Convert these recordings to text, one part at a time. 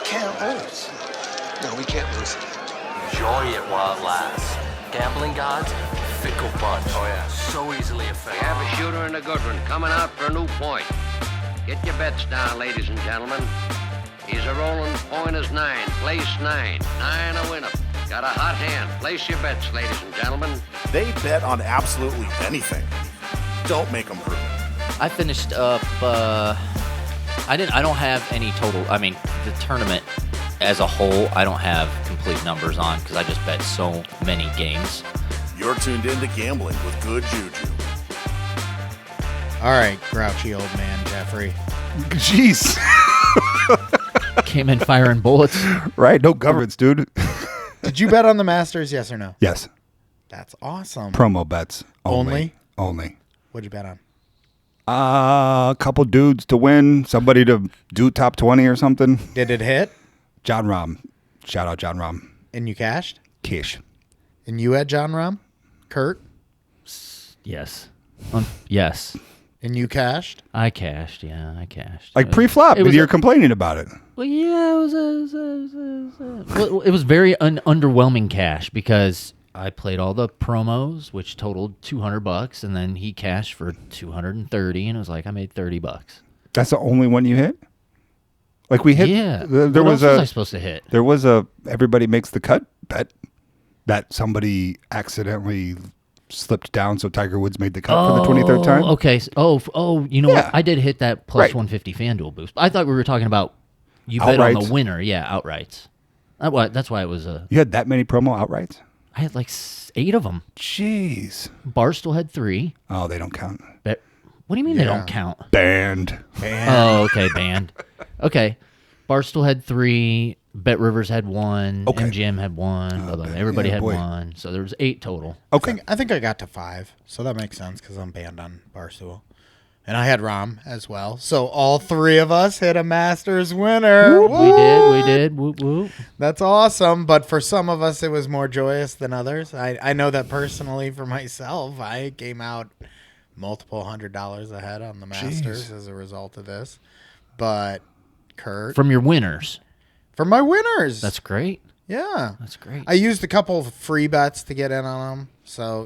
can't lose. No, we can't lose. Enjoy it while it lasts. Gambling gods, fickle bunch. Oh, yeah. So easily We affected. have a shooter and a good one coming out for a new point. Get your bets down, ladies and gentlemen. He's a rolling point is 9, place 9. 9 a winner. Got a hot hand. Place your bets, ladies and gentlemen. They bet on absolutely anything. Don't make them prove it. I finished up. I don't have any total. I mean, the tournament as a whole, I don't have complete numbers on because I just bet so many games. You're tuned in to Gambling with Good Juju. All right, grouchy old man Jeffrey. Jeez. Came in firing bullets. Right? No governance, dude. Did you bet on the Masters? Yes or no? Yes. That's awesome. Promo bets. Only? Only. What'd you bet on? A couple dudes to win. Somebody to do top 20 or something. Did it hit? John Rahm. Shout out John Rahm. And you cashed? Kish. And you had John Rahm? Kurt? Yes. Yes. And you cashed? I cashed. Yeah, I cashed. Like pre-flop, It but was you're a- complaining about it. Well, yeah, it was very underwhelming cash because I played all the promos, which totaled $200, and then he cashed for $230, and it was like I made $30. That's the only one you hit? Like we hit. Yeah. There what was else was I a. supposed to hit? There was a everybody makes the cut bet that somebody accidentally slipped down, so Tiger Woods made the cut for the 23rd time. Okay. You know Yeah. what? I did hit that plus Right. 150 FanDuel boost. I thought we were talking about you bet on the Outrights? winner. Yeah, outrights. That's why it was a. You had that many promo outrights? I had like 8 of them. Jeez. Barstool had 3. Oh, they don't count. What do you mean they Yeah. don't count? Banned. Oh, okay, banned. Okay. Barstool had 3. Bet Rivers had 1. Okay. MGM had 1. Blah, blah, blah. Everybody Yeah, had boy. 1. So there was 8 total. Okay. I think I got to 5, so that makes sense because I'm banned on Barstool. And I had Rahm as well. So all 3 of us hit a Masters winner. We did. Whoop, whoop. That's awesome. But for some of us, it was more joyous than others. I know that personally for myself, I came out multiple $100s ahead on the Masters as a result of this. But Kurt, From your winners. for my winners. That's great. yeah. That's great. I used a couple of free bets to get in on them. So,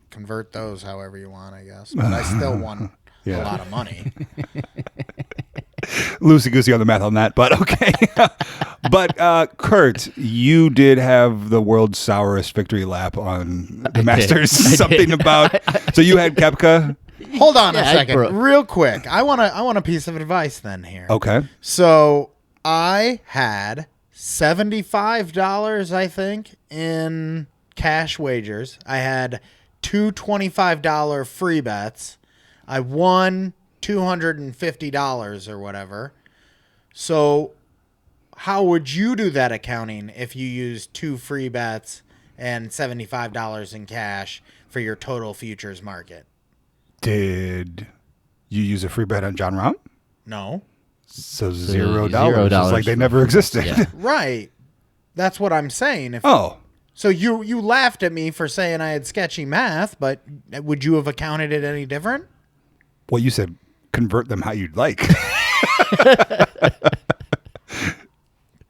convert those however you want, I guess. But I still won Yeah. a lot of money. Loosey goosey on the math on that, but okay. But Kurt, you did have the world's sourest victory lap on the Masters. I did. Something about. So you had Koepka. Hold on a Yeah, I second, broke. real quick. I want a piece of advice then here. Okay. So I had $75, I think, in cash wagers. I had two $25 free bets. I won $250 or whatever. So how would you do that accounting if you used 2 free bets and $75 in cash for your total futures market? Did you use a free bet on John Rahm? No. So $0. $0. It's like they never existed. Yeah. Right. That's what I'm saying. If Oh. So you laughed at me for saying I had sketchy math, but would you have accounted it any different? Well, you said convert them how you'd like.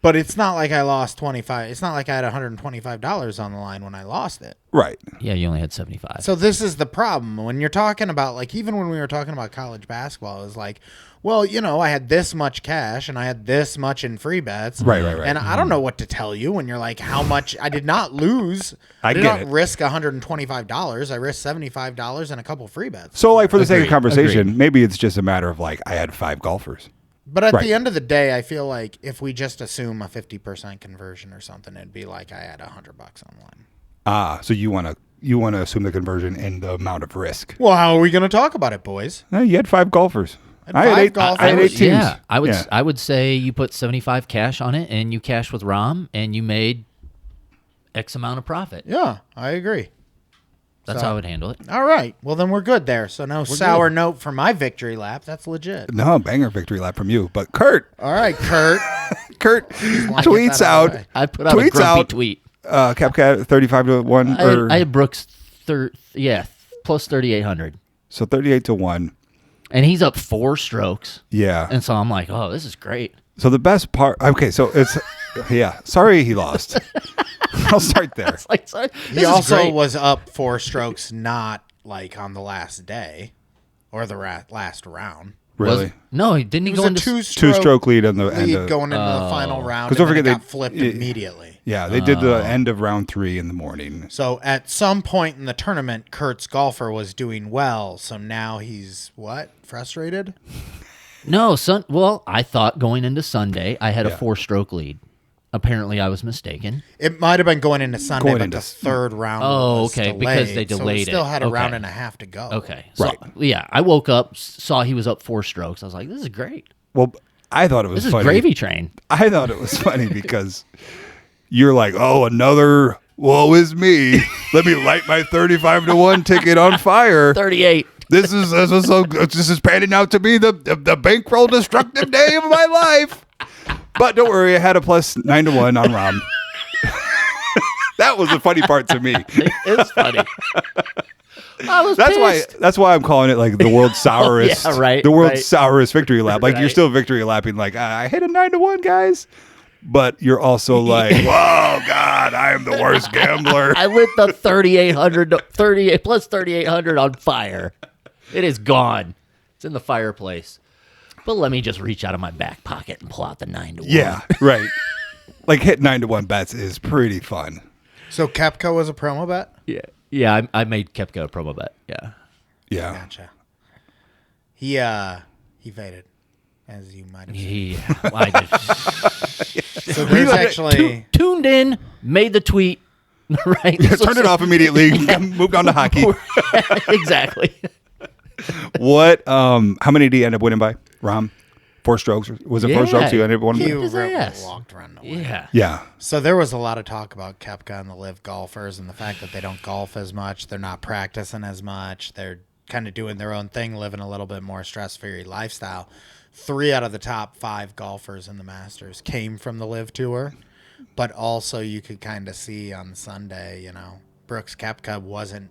But it's not like I lost 25. It's not like I had $125 on the line when I lost it. Right. Yeah, you only had 75. So this is the problem. When you're talking about, like, even when we were talking about college basketball, it was like, well, I had this much cash and I had this much in free bets. Right. And I don't know what to tell you when you're like, how much I did not lose. I did get not it. risk $125. I risked $75 and a couple free bets. So, like, for the sake of Agreed. conversation, Agreed. maybe it's just a matter of, like, I had 5 golfers. But at Right. the end of the day, I feel like if we just assume a 50% conversion or something, it'd be like I had $100 on one. Ah, so you want to assume the conversion and the amount of risk. Well, how are we going to talk about it, boys? You had 5 golfers. I had 5 golfers. I had 8 teams. Yeah, I would. Yeah. I would say you put 75 cash on it, and you cashed with Rahm, and you made X amount of profit. Yeah, I agree. That's So- how I would handle it. All right. Well, then we're good there. So no sour note for my victory lap. That's legit. No, banger victory lap from you. But Kurt All right, Kurt. tweets that out of out. the way. I put out a Tweets grumpy out. tweet. Capcat 35-1. I had Brooks, plus 3,800, So 38-1. and he's up 4 strokes. Yeah. And so I'm like, oh, this is great. So the best part. Okay, so it's yeah. Sorry, he lost. I'll start there. It's like, sorry, He this is also great. was up 4 strokes, not like on the last day or the last round. Really, No, didn't he It go was a into two-stroke lead on the end lead of. going into the final round. 'Cause don't And then forget it got flipped they- immediately. Yeah, they did the end of round 3 in the morning. So at some point in the tournament, Kurt's golfer was doing well. So now he's what? Frustrated? No, well, I thought going into Sunday I had a Yeah. 4-stroke lead. Apparently, I was mistaken. It might have been going into Sunday, Going but into- the third round Oh, was okay, delayed, because they so we delayed still it. had a round Okay. and a half to go. Okay, so Right. yeah, I woke up, saw he was up 4 strokes. I was like, "This is great. Well, I thought it was This is funny. gravy train." I thought it was funny because you're like, oh, another woe is me. Let me light my 35-1 ticket on fire. 38. This is panning out to be the bankroll destructive day of my life. But don't worry, I had a plus 9-1 on Rom. That was the funny part to me. It's funny. I was That's pissed. why I'm calling it like the world's sourest. Yeah, right, The world's right. sourest victory lap. Like you're Right. still victory lapping. Like I hit a 9-1, guys. But you're also like, whoa, God, I am the worst gambler. I lit the 38 plus 3,800 on fire. It is gone. It's in the fireplace. But let me just reach out of my back pocket and pull out the 9-1. Yeah, right. Like hit 9-1 bets is pretty fun. So Kepka was a promo bet? Yeah. I made Kepka a promo bet. Yeah. Yeah. Gotcha. He faded, as you might have seen. Yeah. I did. So there's actually Tuned in, made the tweet. Right. Turned it off immediately. Moved on to hockey. Exactly. What? How many did he end up winning by? Rom? 4 strokes? Was it 4 Yeah. strokes? You ended up winning he by? his ass. walked around away. Yeah. Yeah. So there was a lot of talk about Kepka and the live golfers and the fact that they don't golf as much. They're not practicing as much. They're kind of doing their own thing, living a little bit more stress-free lifestyle. 3 out of the top 5 golfers in the Masters came from the live tour. But also you could kind of see on Sunday, Brooks Koepka wasn't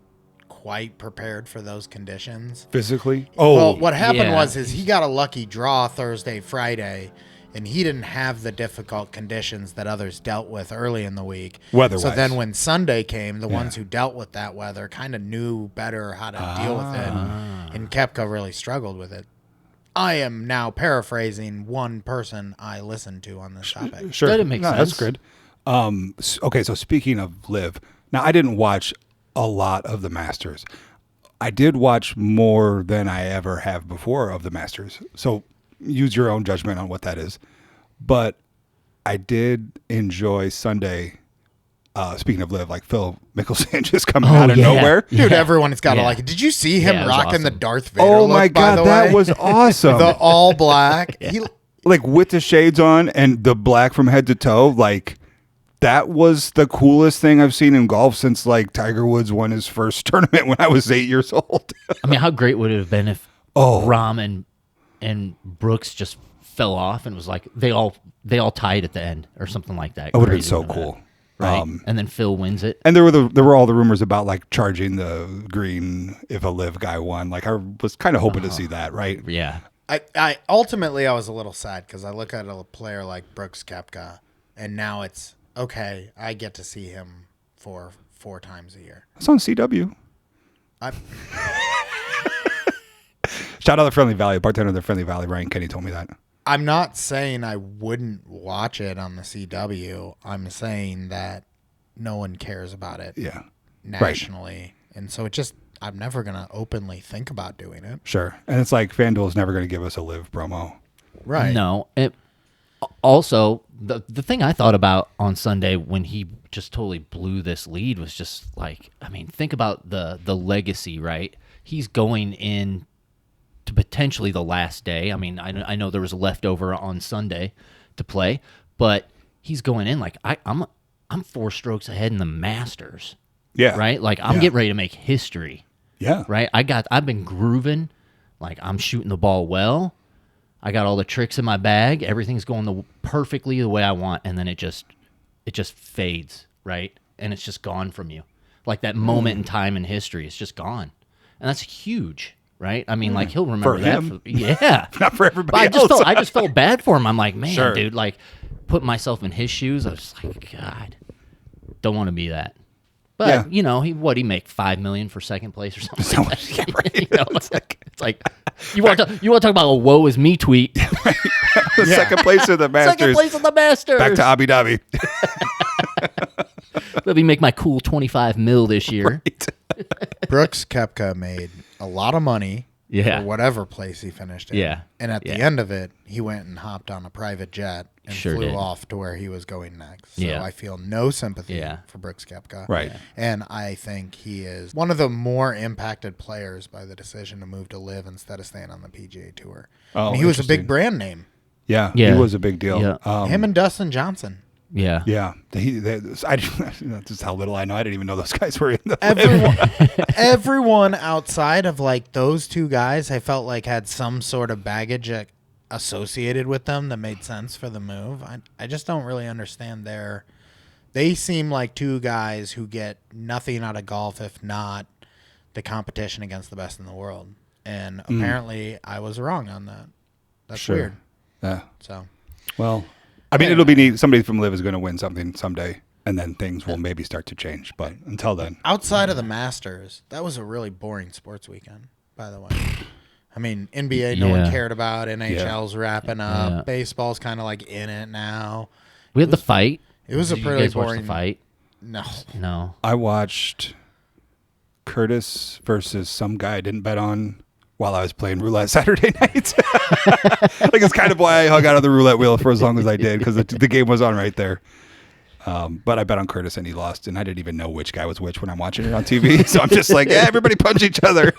quite prepared for those conditions. Physically? Well, what happened yeah. was he got a lucky draw Thursday, Friday, and he didn't have the difficult conditions that others dealt with early in the week. Weather-wise. So then when Sunday came, the ones who dealt with that weather kind of knew better how to deal with it, and Koepka really struggled with it. I am now paraphrasing one person I listened to on this topic. Sure. That makes That's sense. good. Okay, so speaking of live, now I didn't watch a lot of the Masters. I did watch more than I ever have before of the Masters. So use your own judgment on what that is. But I did enjoy Sunday. Speaking of live, like Phil Mickelson just coming out of yeah. nowhere. Dude, everyone's got to Yeah. like it. Did you see him Yeah, it was rocking the awesome. Darth Vader Oh look, my by God, the that way? was awesome. The all black. He, Like with the shades on and the black from head to toe, like that was the coolest thing I've seen in golf since like Tiger Woods won his first tournament when I was 8 years old. I mean, how great would it have been if Rahm and Brooks just fell off and was like they all tied at the end or something like that. That would have been Crazy so would have cool. been. Right. And then Phil wins it. And there were all the rumors about like charging the green if a live guy won. Like I was kind of hoping to see that, right? Yeah. I ultimately I was a little sad because I look at a player like Brooks Koepka, and now it's okay. I get to see him for 4 times a year. It's on CW. I, Shout out the Friendly Valley, bartender of the Friendly Valley. Ryan Kenny told me that. I'm not saying I wouldn't watch it on the CW. I'm saying that no one cares about it Yeah, nationally, and so I'm never gonna openly think about doing it. sure. And it's like FanDuel's never going to give us a live promo. Right? No. Also, the thing I thought about on Sunday when he just totally blew this lead was just like, I mean, think about the legacy, right? He's going in to potentially the last day. I mean, I know there was a leftover on Sunday to play, but he's going in like I'm 4 strokes ahead in the Masters, Yeah, right? Like I'm getting ready to make history, Yeah, right? I've been grooving, like I'm shooting the ball well. I got all the tricks in my bag. Everything's going perfectly the way I want, and then it just fades, right? And it's just gone from you. Like that moment in time in history, it's just gone, and that's huge. right? I mean, like he'll remember For that. him. Yeah, Not for but everybody I else. just felt bad for him. I'm like, man, Sure. dude, like put myself in his shoes. I was just like, God, don't want to be that. But Yeah. you know, he make $5 million for second place or something. So like much- that. yeah, right. You know, it's like you want to talk about a woe is me tweet. The second place of the Masters. Second place of the Masters. Back to Abu Dhabi. Let me make my cool 25 mil this year. Brooks Koepka made a lot of money Yeah. for whatever place he finished in. Yeah. And at the Yeah. end of it, he went and hopped on a private jet and Sure flew did. off to where he was going next. So Yeah. I feel no sympathy Yeah. for Brooks Koepka. Right. And I think he is one of the more impacted players by the decision to move to live instead of staying on the PGA Tour. Oh, I mean, he was a interesting. big brand name. Yeah, Yeah. he was a big deal. Yeah. Him and Dustin Johnson. Yeah. Yeah, that's just how little I know. I didn't even know those guys were in the. Everyone outside of like those two guys, I felt like had some sort of baggage associated with them that made sense for the move. I just don't really understand they seem like two guys who get nothing out of golf if not the competition against the best in the world. And apparently I was wrong on that. That's Sure. weird. Yeah. So Well, I mean, it'll be neat. Somebody from Live is going to win something someday, and then things will maybe start to change. But until then, outside of the Masters, that was a really boring sports weekend, by the way. I mean, NBA, no one Yeah. cared about. NHL's wrapping up. Yeah. Baseball's kind of like in it now. We had the fight. It was a Did pretty you guys watch boring the fight. No. No. I watched Curtis versus some guy I didn't bet on while I was playing roulette Saturday night. Like it's kind of why I hung out on the roulette wheel for as long as I did because the game was on right there. But I bet on Curtis and he lost, and I didn't even know which guy was which when I'm watching it on TV. So I'm just like, yeah, everybody punch each other.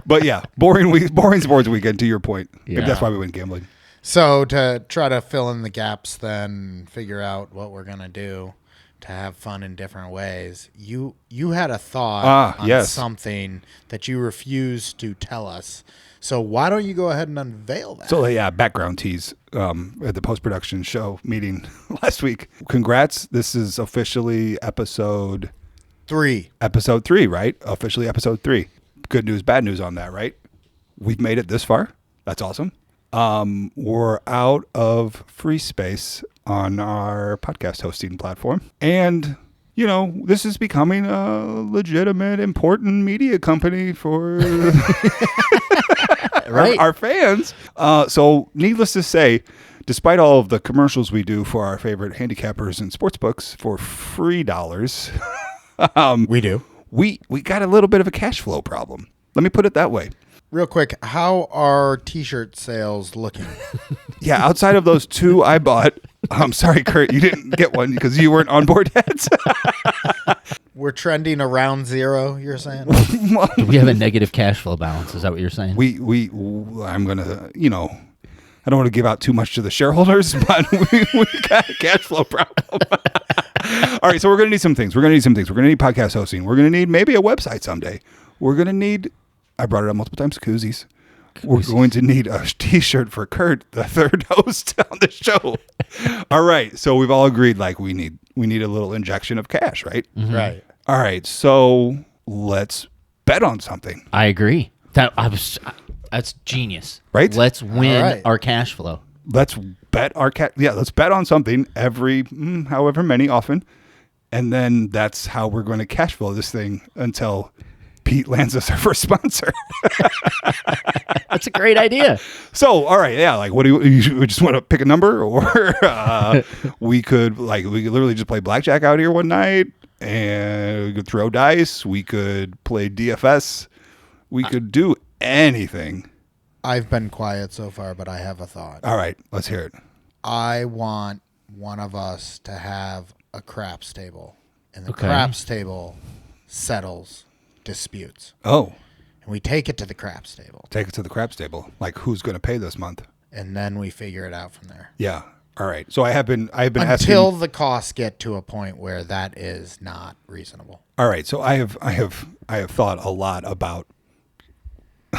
But yeah, boring sports weekend. To your point, maybe Yeah. that's why we went gambling. So to try to fill in the gaps, then figure out what we're gonna do to have fun in different ways. You had a thought on yes. something that you refused to tell us. So why don't you go ahead and unveil that? So yeah, background tease at the post-production show meeting last week. Congrats! This is officially episode 3. 3, right? Officially episode 3. Good news, bad news on that, right? We've made it this far. That's awesome. We're out of free space on our podcast hosting platform. And, you know, this is becoming a legitimate, important media company for Right. our fans. So needless to say, despite all of the commercials we do for our favorite handicappers and sportsbooks for free dollars, We do. we got a little bit of a cash flow problem. Let me put it that way. Real quick, how are T-shirt sales looking? Yeah, outside of those 2 I bought, I'm sorry, Kurt, you didn't get one because you weren't on board yet. We're trending around 0, you're saying? We have a negative cash flow balance. Is that what you're saying? I'm gonna, you know, I don't want to give out too much to the shareholders, but we got a cash flow problem. All right, so we're gonna need some things. We're gonna need podcast hosting. We're gonna need maybe a website someday. We're gonna need. I brought it up multiple times. Koozies. We're going to need a T-shirt for Kurt, the third host on the show. All right, so we've all agreed like we need a little injection of cash, right? Right. All right, so let's bet on something. I agree. That's genius. Right? Let's win All right. our cash flow. Let's bet our let's bet on something every however many often, and then that's how we're going to cash flow this thing until Pete lands us our first sponsor. That's a great idea. So, all right, yeah, like what do you just want to pick a number, or we could literally just play blackjack out here one night, and we could throw dice. We could play DFS. We could do anything. I've been quiet so far, but I have a thought. All right, let's hear it. I want one of us to have a craps table, and the Okay. craps table settles disputes. Oh, And we take it to the craps table, take it to the craps table. Like who's going to pay this month? and then we figure it out from there. Yeah. All right. So I've been Until asking. the costs get to a point where that is not reasonable. All right. So I have thought a lot about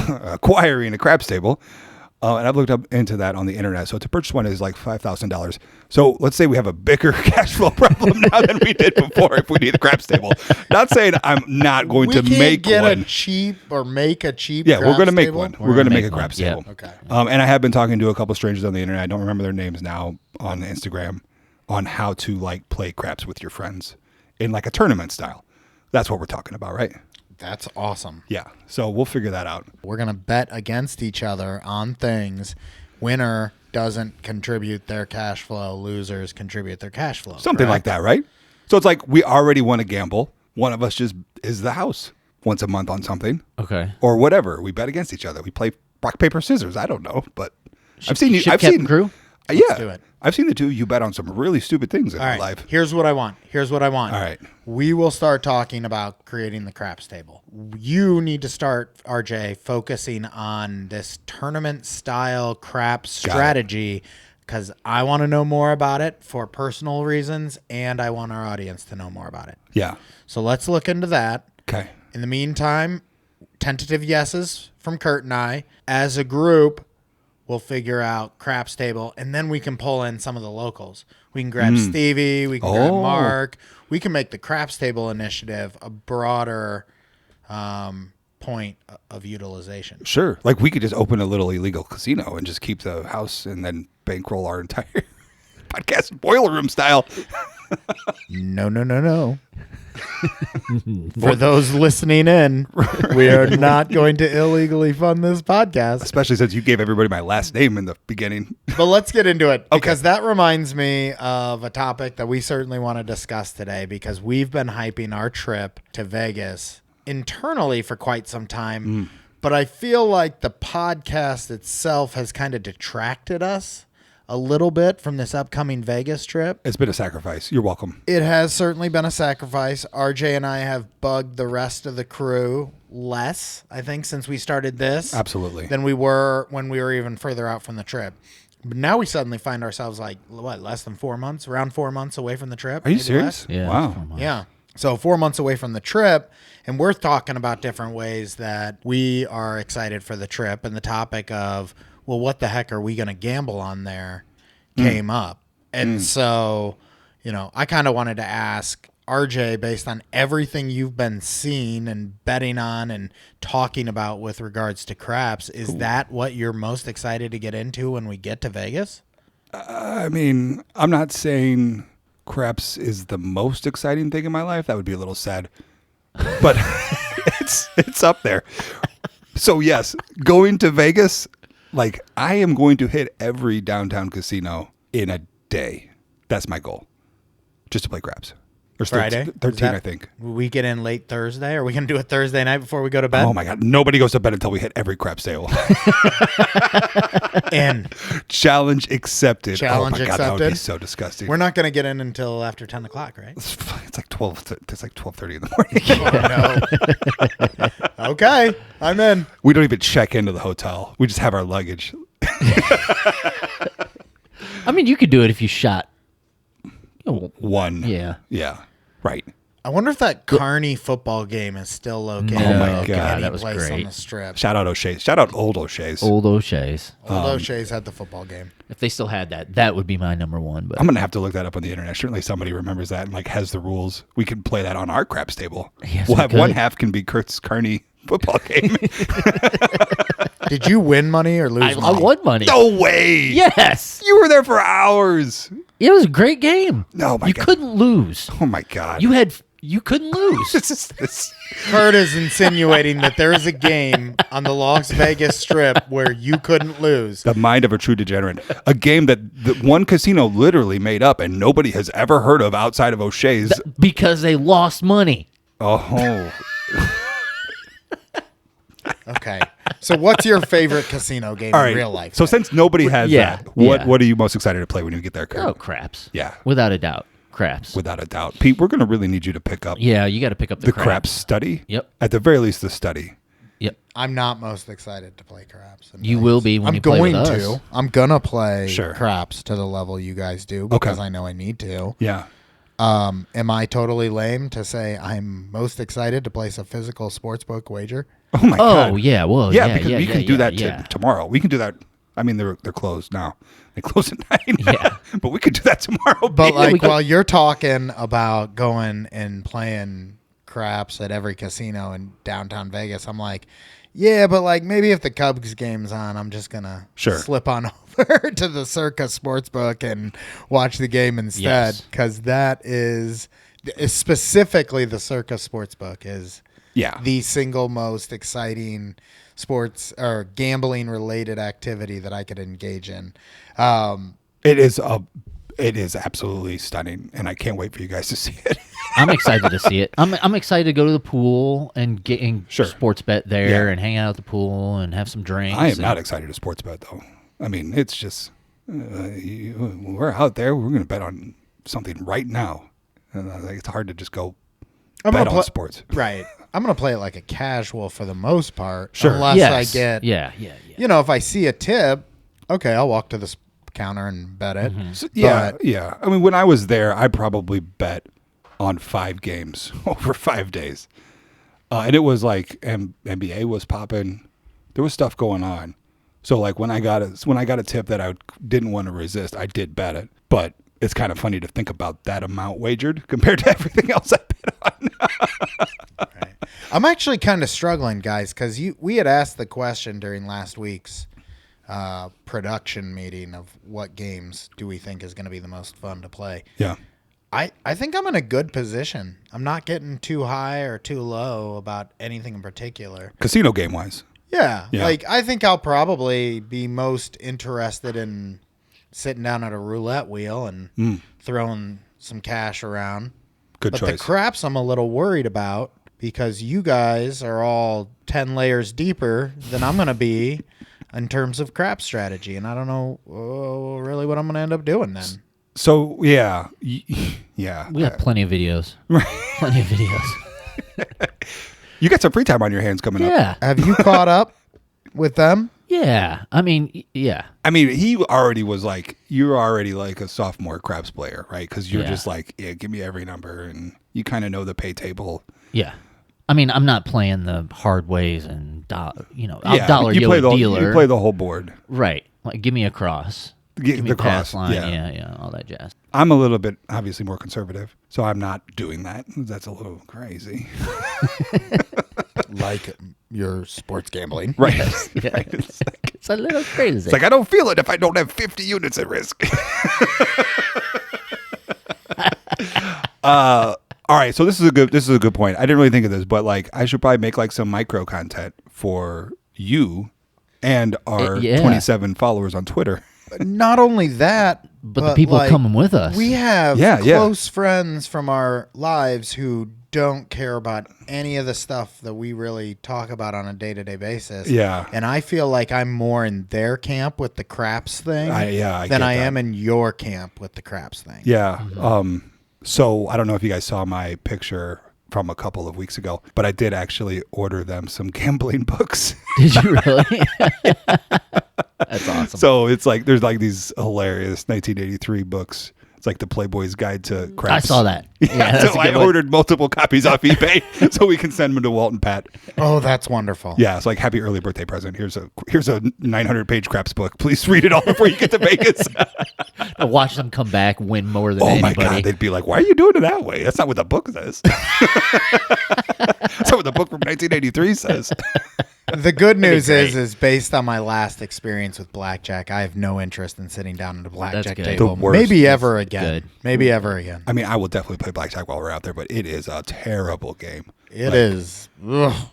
acquiring a craps table. And I've looked up into that on the internet. So to purchase one is like $5,000. So let's say we have a bigger cash flow problem now than we did before if we need a craps table. Not saying I'm not going to make get one. a cheap or make a cheap. Yeah, we're going to make table? one. We're going to make a one, craps yeah. table. Okay. And I have been talking to a couple strangers on the internet. I don't remember their names now on Instagram on how to like play craps with your friends in like a tournament style. That's what we're talking about, right? That's awesome. Yeah. So we'll figure that out. We're going to bet against each other on things. Winner doesn't contribute their cash flow. Losers contribute their cash flow. Something like that, right? So it's like we already want to gamble. One of us just is the house once a month on something. Okay. Or whatever. We bet against each other. We play rock, paper, scissors. I don't know. But I've seen you. Ship I've Captain seen Crew? Yeah. do it. I've seen the two of you bet on some really stupid things in All your right. life. Here's what I want. All right. We will start talking about creating the craps table. You need to start, RJ, focusing on this tournament style craps strategy because I want to know more about it for personal reasons and I want our audience to know more about it. Yeah. So let's look into that. Okay. In the meantime, tentative yeses from Kurt and I. As a group, we'll figure out craps table, and then we can pull in some of the locals. We can grab Stevie. We can grab Mark. We can make the craps table initiative a broader point of utilization. Sure. Like we could just open a little illegal casino and just keep the house and then bankroll our entire podcast boiler room style. No. For those listening in, we are not going to illegally fund this podcast. Especially since you gave everybody my last name in the beginning. But let's get into it because that reminds me of a topic that we certainly want to discuss today because we've been hyping our trip to Vegas internally for quite some time. But I feel like the podcast itself has kind of detracted us a little bit from this upcoming Vegas trip. It's been a sacrifice. You're welcome. It has certainly been a sacrifice. RJ and I have bugged the rest of the crew less, I think, since we started this. Absolutely. Than we were when we were even further out from the trip. But now we suddenly find ourselves like, what, less than 4 months? Around 4 months away from the trip? Are you Maybe serious? less? Yeah. Wow. Yeah. So 4 months away from the trip, and we're talking about different ways that we are excited for the trip, and the topic of, well, what the heck are we going to gamble on there came up. And so, I kind of wanted to ask RJ, based on everything you've been seeing and betting on and talking about with regards to craps, is that what you're most excited to get into when we get to Vegas? I mean, I'm not saying craps is the most exciting thing in my life. That would be a little sad. But it's up there. So yes, going to Vegas, like I am going to hit every downtown casino in a day. That's my goal. Just to play craps. Or Friday? 13, I think. We get in late Thursday? Are we going to do it Thursday night before we go to bed? Oh my God. Nobody goes to bed until we hit every craps table. In. Challenge accepted. Challenge oh my God, that would be accepted. so disgusting. We're not going to get in until after 10 o'clock, right? It's like 12. It's like 12:30 in the morning. Oh, no. Okay. I'm in. We don't even check into the hotel. We just have our luggage. I mean, you could do it if you shot. One. Yeah. Yeah. Right. I wonder if that Kearney football game is still located. Oh my at God, any that was place on great. the strip. Shout out O'Shea's. Shout out old O'Shea's. Old O'Shea's. Old O'Shea's had the football game. If they still had that, that would be my number one. But I'm gonna have to look that up on the internet. Certainly somebody remembers that and like has the rules. We can play that on our craps table. Yes, we'll we have one could. half can be Kurt's Kearney football game. Did you win money or lose I money? won money. No way. Yes. You were there for hours. It was a great game. No, my you God. couldn't lose. Oh my God. You couldn't lose. This. Kurt is insinuating that there is a game on the Las Vegas Strip where you couldn't lose. The mind of a true degenerate. A game that the one casino literally made up and nobody has ever heard of outside of O'Shea's. Because they lost money. Oh. Okay. So what's your favorite casino game All right. in real life? So since nobody has Yeah, that, yeah. what are you most excited to play when you get there, Kurt? Oh, craps. Yeah. Without a doubt. Craps. Without a doubt. Pete, we're going to really need you to pick up Yeah, you got to pick up the craps study. Yep. At the very least, the study. Yep. I'm not most excited to play craps. in You Vegas. will be when I'm you play going with us. to. I'm gonna play Sure. craps to the level you guys do because I know I need to. Yeah. Am I totally lame to say I'm most excited to place a physical sportsbook wager? Oh, my God. Oh, yeah. Well, Yeah, yeah, because yeah, we can yeah, do yeah, that yeah. tomorrow. We can do that I mean, they're closed now. They close at 9. Yeah. But we could do that tomorrow. But man. like while you're talking about going and playing craps at every casino in downtown Vegas, I'm like, yeah, but like maybe if the Cubs game's on, I'm just gonna slip on over to the Circa Sportsbook and watch the game instead, because that is specifically the Circa Sportsbook is the single most exciting sports or gambling related activity that I could engage in. It is absolutely stunning, and I can't wait for you guys to see it. I'm excited to see it. I'm excited to go to the pool and get in sports bet there and hang out at the pool and have some drinks. I am not excited to sports bet though. I mean, it's just we're out there. We're going to bet on something right now. And it's hard to just go bet on sports. Right. I'm going to play it like a casual for the most part. Sure. Unless I get, if I see a tip, okay, I'll walk to the counter and bet it. Mm-hmm. So, yeah. I mean, when I was there, I probably bet on 5 games over 5 days. And it was like NBA was popping. There was stuff going on. So like when I got a tip that I didn't want to resist, I did bet it. But it's kind of funny to think about that amount wagered compared to everything else I bet on. Right. I'm actually kind of struggling, guys, because we had asked the question during last week's production meeting of what games do we think is going to be the most fun to play. Yeah. I think I'm in a good position. I'm not getting too high or too low about anything in particular. Casino game wise. Yeah. Like I think I'll probably be most interested in sitting down at a roulette wheel and throwing some cash around. Good choice. But the craps I'm a little worried about because you guys are all 10 layers deeper than I'm going to be in terms of crap strategy. And I don't know really what I'm going to end up doing then. So, yeah. We have plenty of videos. Plenty of videos. You got some free time on your hands coming up. Yeah. Have you caught up with them? Yeah. I mean, yeah. I mean, he already was like, you're already like a sophomore craps player, right? Because you're just like, give me every number. And you kind of know the pay table. Yeah. I mean, I'm not playing the hard ways and, I'll dollar you play dealer. You play the whole board. Right. Like, give me a cross. Give me the cross line. Yeah. Yeah, all that jazz. I'm a little bit, obviously, more conservative. So I'm not doing that. That's a little crazy. Like your sports gambling. Right. Yeah. Right. It's a little crazy. It's like, I don't feel it if I don't have 50 units at risk. All right, so this is a good point. I didn't really think of this, but like I should probably make like some micro content for you and our 27 followers on Twitter. Not only that, but the people like, coming with us. We have close friends from our lives who don't care about any of the stuff that we really talk about on a day-to-day basis. Yeah. And I feel like I'm more in their camp with the craps thing I than I am in your camp with the craps thing. Yeah. Mm-hmm. So I don't know if you guys saw my picture from a couple of weeks ago, but I did actually order them some gambling books. Did you really? That's awesome. So it's like there's like these hilarious 1983 books. It's like the Playboy's Guide to Craps. I saw that. Yeah, so I ordered multiple copies off eBay so we can send them to Walt and Pat. Oh, that's wonderful. Yeah, it's like happy early birthday present. Here's a 900-page craps book. Please read it all before you get to Vegas. To watch them come back, win more than anybody. Oh my God, they'd be like, "Why are you doing it that way? That's not what the book says." That's not what the book from 1983 says. The good news is based on my last experience with blackjack, I have no interest in sitting down at a blackjack table. Maybe ever again. Maybe ever again. I mean, I will definitely play blackjack while we're out there, but it is a terrible game. It is. Ugh.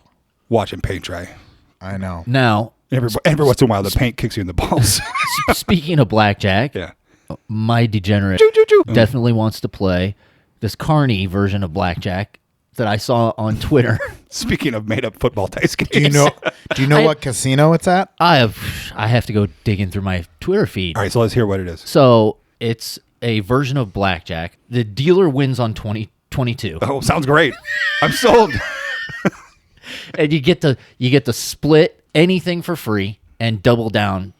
Watching paint dry. I know. Now, every once in a while, the paint kicks you in the balls. Speaking of blackjack, my degenerate definitely wants to play this Carney version of blackjack that I saw on Twitter. Speaking of made-up football dice games. Do you know what casino it's at? I have to go digging through my Twitter feed. All right, so let's hear what it is. So it's a version of blackjack. The dealer wins on 2022. Oh, sounds great. I'm sold. And you get to split anything for free and double down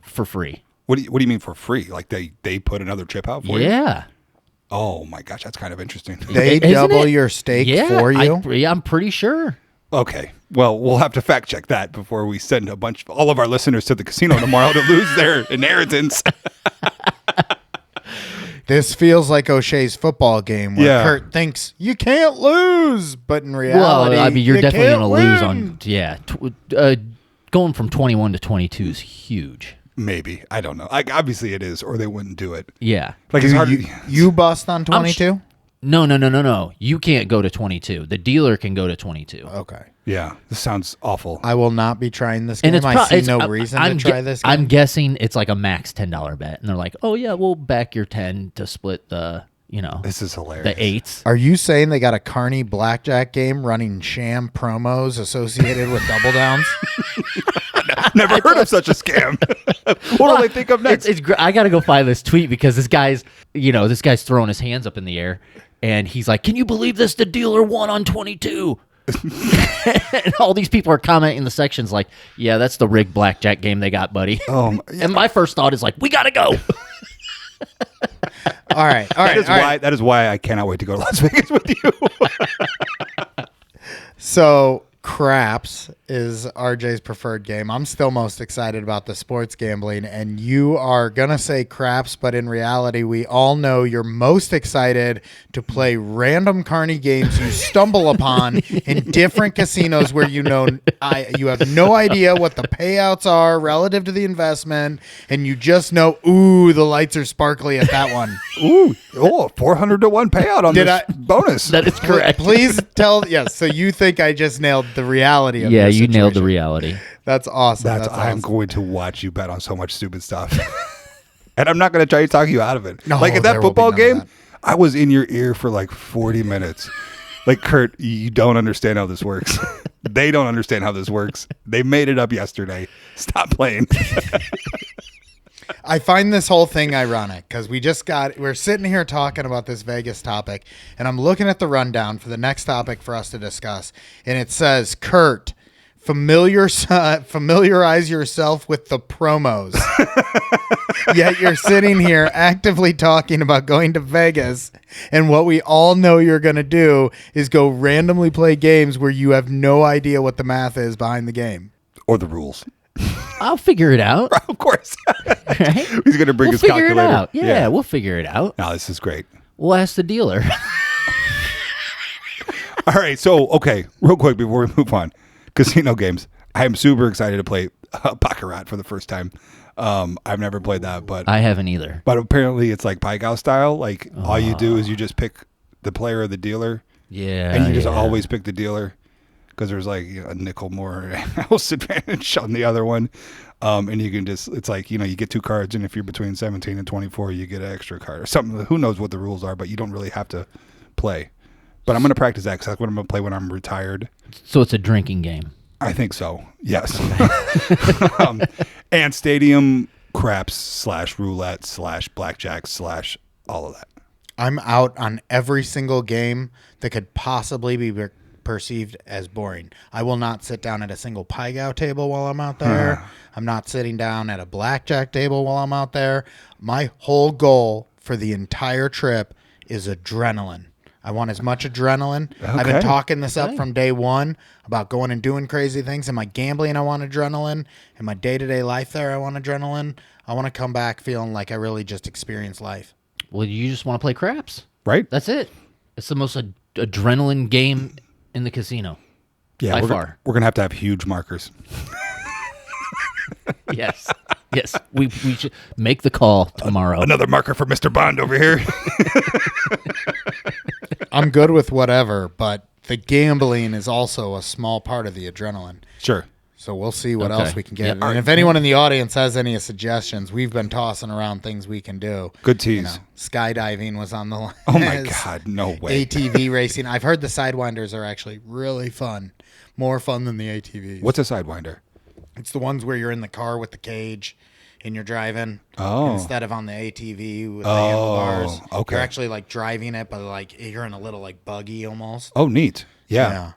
for free. What do you mean for free? Like they put another chip out for you? Yeah. Oh my gosh, that's kind of interesting. They double your stake for you? I'm pretty sure. Okay. Well, we'll have to fact check that before we send all of our listeners to the casino tomorrow to lose their inheritance. This feels like O'Shea's football game where Yeah. Kurt thinks you can't lose, but in reality, Well, I mean, you're you definitely can't going to lose win. on going from 21 to 22 is huge. Maybe. I don't know. Like, obviously it is, or they wouldn't do it. Yeah. Like, it's hard. You bust on 22? No. You can't go to 22. The dealer can go to 22. Okay. Yeah. This sounds awful. I will not be trying this game. And it's I see it's, no reason to try this game. I'm guessing it's like a max $10 bet, and they're like, "Oh yeah, we'll back your 10 to split the, This is hilarious. the 8s." Are you saying they got a Carney blackjack game running sham promos associated with double downs? Never heard of such a scam. What do they think of next? I got to go find this tweet because this guy's throwing his hands up in the air, and he's like, "Can you believe this? The dealer won on 22." And all these people are commenting in the sections like, "Yeah, that's the rigged blackjack game they got, buddy." And my first thought is like, "We gotta go." All right. That is why I cannot wait to go to Las Vegas with you. So craps is RJ's preferred game. I'm still most excited about the sports gambling, and you are gonna say craps, but in reality, we all know you're most excited to play random carny games you stumble upon in different casinos where you have no idea what the payouts are relative to the investment, and you just know, ooh, the lights are sparkly at that one. Ooh, 400 to 1 payout on this bonus. That is correct. Please tell. Yes. So you think I just nailed the reality of Yeah, your you nailed the situation. reality. That's awesome. I'm awesome. going to watch you bet on so much stupid stuff. And I'm not going to try to talk you out of it. No, like at there that will be football none of game, that. I was in your ear for like 40 minutes. Like, Kurt, you don't understand how this works. They don't understand how this works. They made it up yesterday. Stop playing. I find this whole thing ironic because we're sitting here talking about this Vegas topic, and I'm looking at the rundown for the next topic for us to discuss, and it says, Kurt, familiarize yourself with the promos. Yet you're sitting here actively talking about going to Vegas, and what we all know you're going to do is go randomly play games where you have no idea what the math is behind the game. Or the rules. I'll figure it out. Of course. Right? He's going to bring We'll his figure calculator. it out. Yeah, we'll figure it out. No, this is great. We'll ask the dealer. All right. So, okay, real quick before we move on, casino games. I am super excited to play Baccarat for the first time. I've never played that, but I haven't either. But apparently it's like Pie style. Like all you do is you just pick the player or the dealer. Yeah. And you just yeah. always pick the dealer because there's like a nickel more house advantage on the other one. And you can just, it's like, you get 2 cards, and if you're between 17 and 24, you get an extra card or something. Who knows what the rules are, but you don't really have to play. But I'm going to practice that because that's what I'm going to play when I'm retired. So it's a drinking game. I think so. Yes. And stadium craps / roulette / blackjack / all of that. I'm out on every single game that could possibly be perceived as boring. I will not sit down at a single pie gow table while I'm out there. I'm not sitting down at a blackjack table while I'm out there. My whole goal for the entire trip is adrenaline. I want as much adrenaline. Okay. I've been talking this up from day one about going and doing crazy things. In my gambling, I want adrenaline. In my day-to-day life there, I want adrenaline. I want to come back feeling like I really just experienced life. Well, you just want to play craps. Right? That's it. It's the most adrenaline game in the casino. Yeah. By we're far. We're going to have huge markers. Yes. Yes. We should make the call tomorrow. Another marker for Mr. Bond over here. I'm good with whatever, but the gambling is also a small part of the adrenaline. Sure. So we'll see what Okay. else we can get. Yeah. And if anyone in the audience has any suggestions, we've been tossing around things we can do. Good tease. Skydiving was on the list. Oh my God. No way. ATV racing. I've heard the Sidewinders are actually really fun. More fun than the ATVs. What's a Sidewinder? It's the ones where you're in the car with the cage and you're driving. Oh. Instead of on the ATV with the handlebars. Okay. You're actually like driving it, but like you're in a little like buggy almost. Oh, neat. Yeah.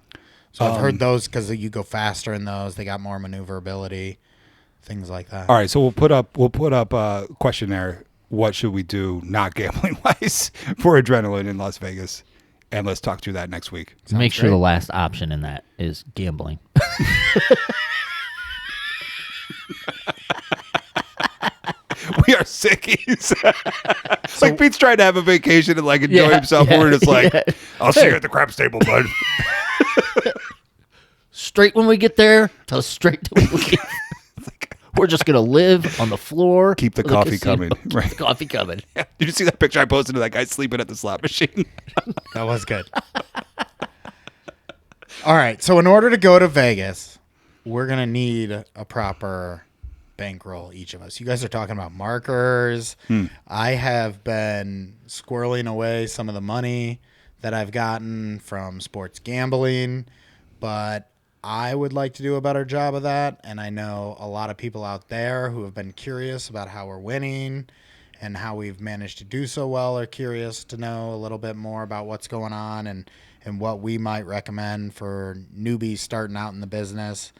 So I've heard those because you go faster in those. They got more maneuverability, things like that. All right. So we'll put up a question there. What should we do not gambling wise for adrenaline in Las Vegas? and let's talk through that next week. Make sure great. the last option in that is gambling. We are sickies. Like Pete's trying to have a vacation and like enjoy himself. We're just like, I'll see you at the craps table, bud. Straight when we get there, till straight till we leave. We're just gonna live on the floor. Keep the of coffee casino. coming. Right. Coffee coming. Did you see that picture I posted of that guy sleeping at the slot machine? That was good. All right. So in order to go to Vegas, we're going to need a proper bankroll, each of us. You guys are talking about markers. I have been squirreling away some of the money that I've gotten from sports gambling, but I would like to do a better job of that. And I know a lot of people out there who have been curious about how we're winning and how we've managed to do so well are curious to know a little bit more about what's going on and what we might recommend for newbies starting out in the business.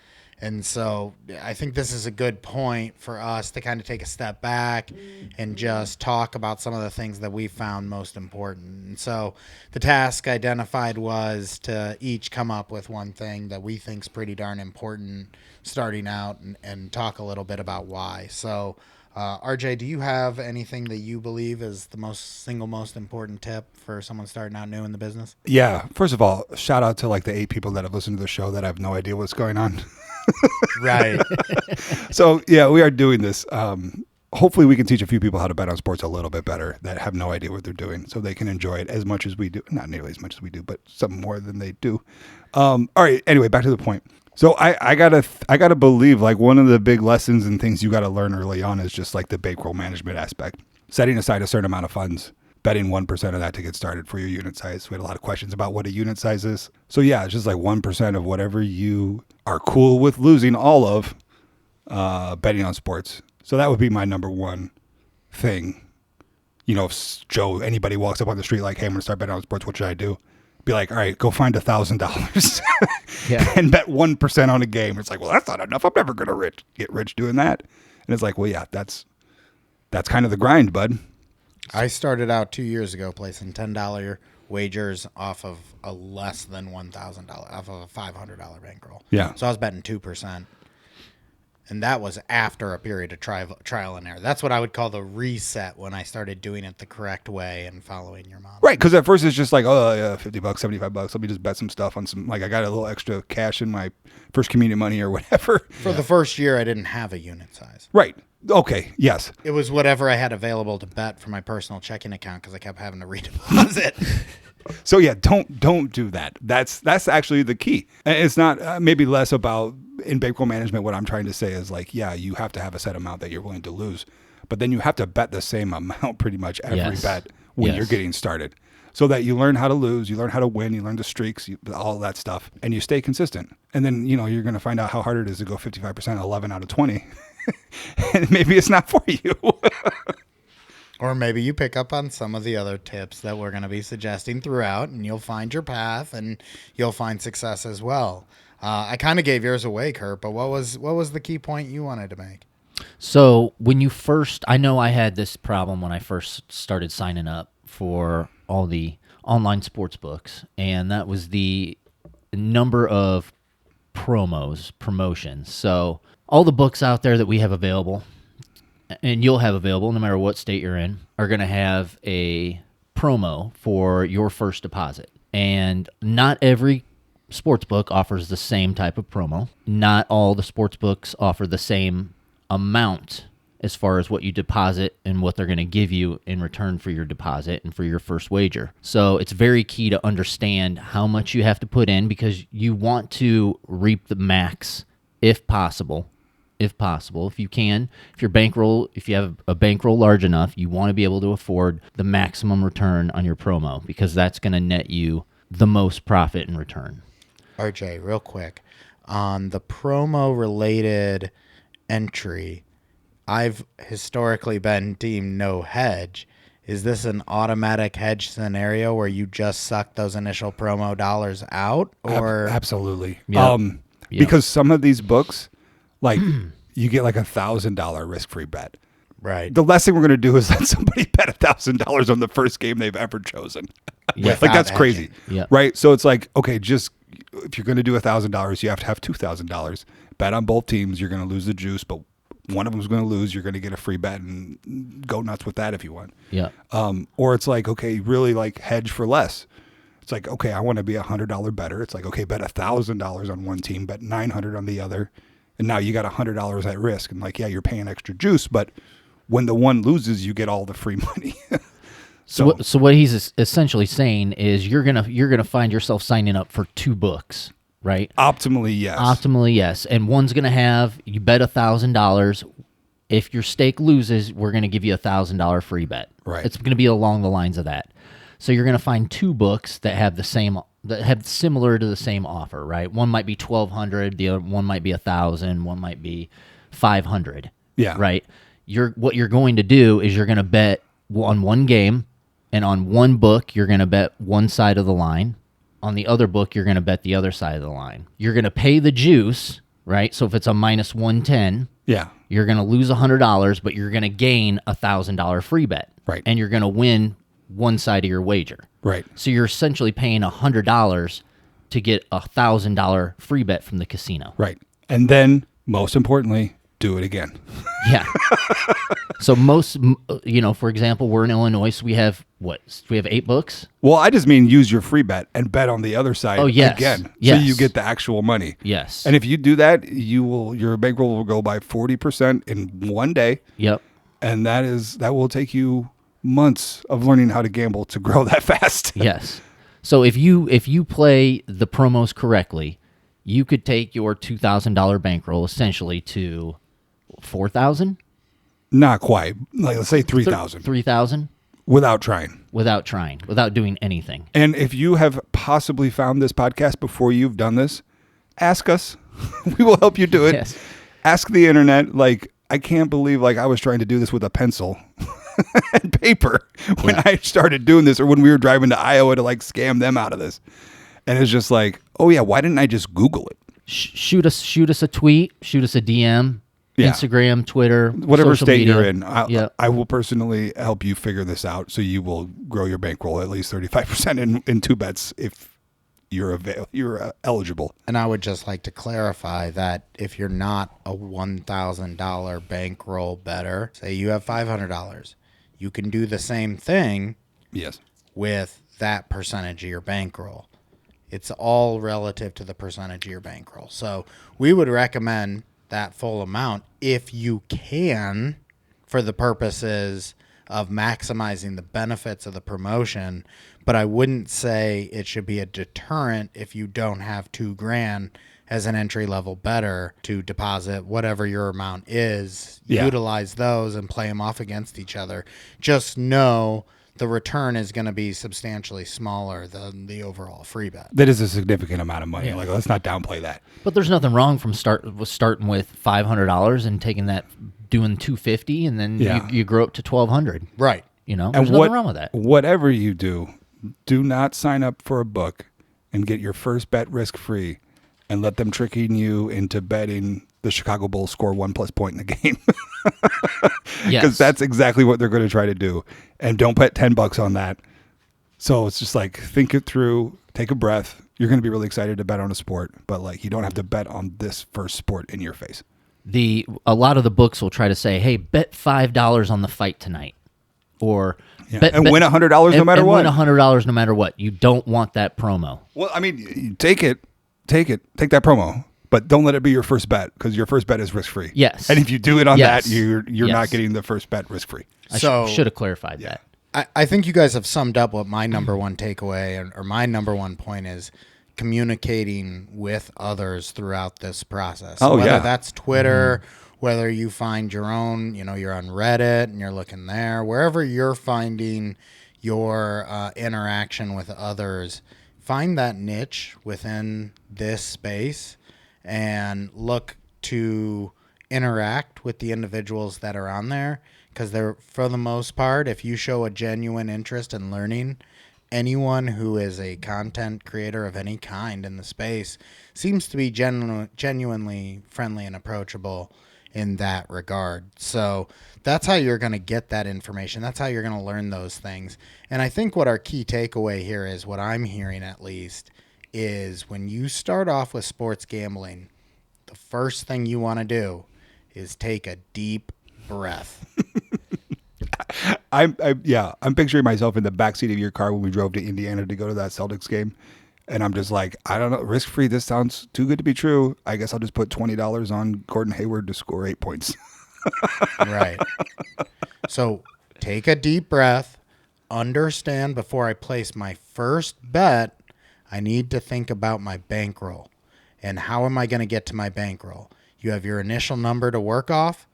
And so I think this is a good point for us to kind of take a step back and just talk about some of the things that we found most important. And so the task identified was to each come up with one thing that we think is pretty darn important starting out and talk a little bit about why. So RJ, do you have anything that you believe is the single most important tip for someone starting out new in the business? Yeah. First of all, shout out to like the 8 people that have listened to the show that have no idea what's going on. Right. So yeah, we are doing this. Hopefully we can teach a few people how to bet on sports a little bit better that have no idea what they're doing so they can enjoy it as much as we do. Not nearly as much as we do, but some more than they do. All right. Anyway, back to the point. So I gotta believe like one of the big lessons and things you gotta learn early on is just like the bankroll management aspect. Setting aside a certain amount of funds, betting 1% of that to get started for your unit size. We had a lot of questions about what a unit size is. So yeah, it's just like 1% of whatever you are cool with losing all of betting on sports. So that would be my number one thing. You know, if anybody walks up on the street like, hey, I'm gonna start betting on sports, what should I do? Be like, all right, go find $1,000 and bet 1% on a game. It's like, well, that's not enough. I'm never gonna get rich doing that. And it's like, well, yeah, that's kind of the grind, bud. I started out 2 years ago placing $10 wagers off of a less than $1,000, off of a $500 bankroll. Yeah. So I was betting 2%. And that was after a period of trial and error. That's what I would call the reset when I started doing it the correct way and following your model. Right, because at first it's just like, oh, yeah, $50, $75. Let me just bet some stuff on some, like I got a little extra cash in my first community money or whatever. For the first year, I didn't have a unit size. Right. Okay. Yes. It was whatever I had available to bet for my personal checking account because I kept having to redeposit. So yeah, don't do that. That's actually the key. And it's not maybe less about in bankroll management. What I'm trying to say is like, yeah, you have to have a set amount that you're willing to lose, but then you have to bet the same amount pretty much every bet when you're getting started, so that you learn how to lose, you learn how to win, you learn the streaks, all that stuff, and you stay consistent. And then you're going to find out how hard it is to go 55%, 11 out of 20, and maybe it's not for you. Or maybe you pick up on some of the other tips that we're going to be suggesting throughout, and you'll find your path, and you'll find success as well. I kind of gave yours away, Kurt, but what was the key point you wanted to make? So when you first, I know I had this problem when I first started signing up for all the online sports books, and that was the number of promotions. So all the books out there that we have available, and you'll have available no matter what state you're in, are going to have a promo for your first deposit. And not every sports book offers the same type of promo. Not all the sports books offer the same amount as far as what you deposit and what they're going to give you in return for your deposit and for your first wager. So it's very key to understand how much you have to put in, because you want to reap the max if possible. If you can, if you have a bankroll large enough, you want to be able to afford the maximum return on your promo, because that's going to net you the most profit in return. RJ, real quick, on the promo-related entry, I've historically been deemed no hedge. Is this an automatic hedge scenario where you just suck those initial promo dollars out? Or Absolutely. Yep. Because some of these books, like you get like $1,000 risk-free bet. Right. The last thing we're going to do is let somebody bet $1,000 on the first game they've ever chosen. Like Without that's crazy, Yeah. right? So it's like, okay, just if you're going to do $1,000, you have to have $2,000. Bet on both teams. You're going to lose the juice, but one of them's going to lose. You're going to get a free bet and go nuts with that if you want. Yeah. Or it's like, okay, really like hedge for less. It's like, okay, I want to be $100 better. It's like, okay, bet $1,000 on one team, bet $900 on the other, and now you got $100 at risk. And like, yeah, you're paying extra juice, but when the one loses, you get all the free money. So what he's essentially saying is you're gonna find yourself signing up for two books, right? Optimally, yes. Optimally, yes. And one's gonna have you bet $1,000. If your stake loses, we're gonna give you $1,000 free bet. Right. It's gonna be along the lines of that. So you're gonna find two books that have similar to the same offer, right? One might be $1,200, the other one might be $1,000, one might be $500. Yeah. Right. What you're going to do is you're gonna bet on one game. And on one book, you're going to bet one side of the line. On the other book, you're going to bet the other side of the line. You're going to pay the juice, right? So if it's a minus 110, Yeah. you're going to lose $100, but you're going to gain $1,000 free bet. Right. And you're going to win one side of your wager. Right. So you're essentially paying $100 to get $1,000 free bet from the casino. Right. And then, most importantly, do it again. Yeah. So for example, we're in Illinois, so we have 8 books? Well, I just mean use your free bet and bet on the other side yes. again. Yes. So you get the actual money. Yes. And if you do that, your bankroll will go by 40% in one day. Yep. And that will take you months of learning how to gamble to grow that fast. Yes. So if you play the promos correctly, you could take your $2,000 bankroll essentially to $4,000, Not quite. Like let's say 3,000 $3,000 without trying. without doing anything. And if you have possibly found this podcast before you've done this, ask us. We will help you do it. Yes. Ask the internet. Like, I can't believe like I was trying to do this with a pencil and paper when I started doing this, or when we were driving to Iowa to like scam them out of this. And it's just like, oh yeah, why didn't I just Google it? Shoot us a tweet, shoot us a DM, Yeah. Instagram, Twitter, Whatever social state media. you're in, Yeah. I will personally help you figure this out, so you will grow your bankroll at least 35% in two bets if you're eligible. And I would just like to clarify that if you're not a $1,000 bankroll bettor, say you have $500, you can do the same thing Yes. with that percentage of your bankroll. It's all relative to the percentage of your bankroll. So we would recommend that full amount if you can, for the purposes of maximizing the benefits of the promotion. But I wouldn't say it should be a deterrent if you don't have $2,000 as an entry level bettor to deposit whatever your amount is. Yeah. Utilize those and play them off against each other. Just know the return is going to be substantially smaller than the overall free bet. That is a significant amount of money. Like, let's not downplay that. But there's nothing wrong from starting with $500 and taking that, doing $250, and then you grow up to $1,200. Right. There's And nothing wrong with that. Whatever you do not sign up for a book and get your first bet risk-free and let them tricking you into betting the Chicago Bulls score 1+ point in the game. Because Yes. that's exactly what they're going to try to do. And don't bet $10 on that. So it's just like, think it through, take a breath. You're going to be really excited to bet on a sport, but like, you don't have to bet on this first sport in your face. A lot of the books will try to say, "Hey, bet $5 on the fight tonight," or Yeah. And win $100 no matter what. Win $100 no matter what. You don't want that promo. Well, I mean, you take that promo, but don't let it be your first bet, because your first bet is risk free. Yes. And if you do it on Yes. that, you're Yes. not getting the first bet risk free. I So- should have clarified that. I think you guys have summed up what my number one takeaway or my number one point is: communicating with others throughout this process. Oh, whether yeah. that's Twitter, whether you find your own, you're on Reddit and you're looking there, wherever you're finding your interaction with others, find that niche within this space and look to interact with the individuals that are on there, because they're, for the most part, if you show a genuine interest in learning, anyone who is a content creator of any kind in the space seems to be genuinely friendly and approachable. in that regard. So that's how you're going to get that information. That's how you're going to learn those things. And I think what our key takeaway here is, what I'm hearing at least, is when you start off with sports gambling, the first thing you want to do is take a deep breath. I'm picturing myself in the backseat of your car when we drove to Indiana to go to that Celtics game. And I'm just like, I don't know, risk-free, this sounds too good to be true. I guess I'll just put $20 on Gordon Hayward to score 8 points. Right. So take a deep breath. Understand, before I place my first bet, I need to think about my bankroll. And how am I going to get to my bankroll? You have your initial number to work off,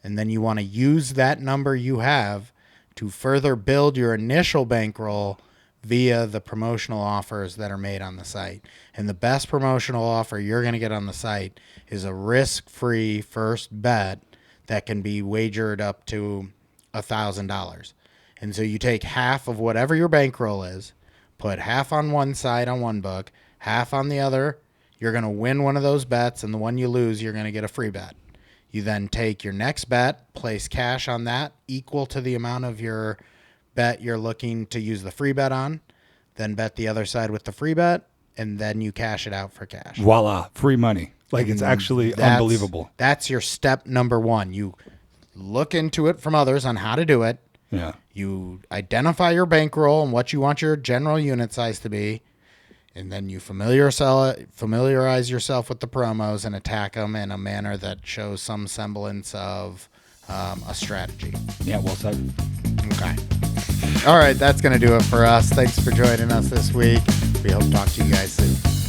and then you want to use that number you have to further build your initial bankroll via the promotional offers that are made on the site. And the best promotional offer you're going to get on the site is a risk-free first bet that can be wagered up to $1,000. And so you take half of whatever your bankroll is, put half on one side on one book, half on the other. You're going to win one of those bets, and the one you lose, you're going to get a free bet. You then take your next bet, place cash on that equal to the amount of your bet you're looking to use the free bet on, then bet the other side with the free bet, and then you cash it out for cash. Voila, free money. Like, it's actually unbelievable. That's your step number one. You look into it from others on how to do it. Yeah. You identify your bankroll and what you want your general unit size to be, and then you familiarize yourself with the promos and attack them in a manner that shows some semblance of a strategy. Yeah, well said. Okay. All right, that's going to do it for us. Thanks for joining us this week. We hope to talk to you guys soon.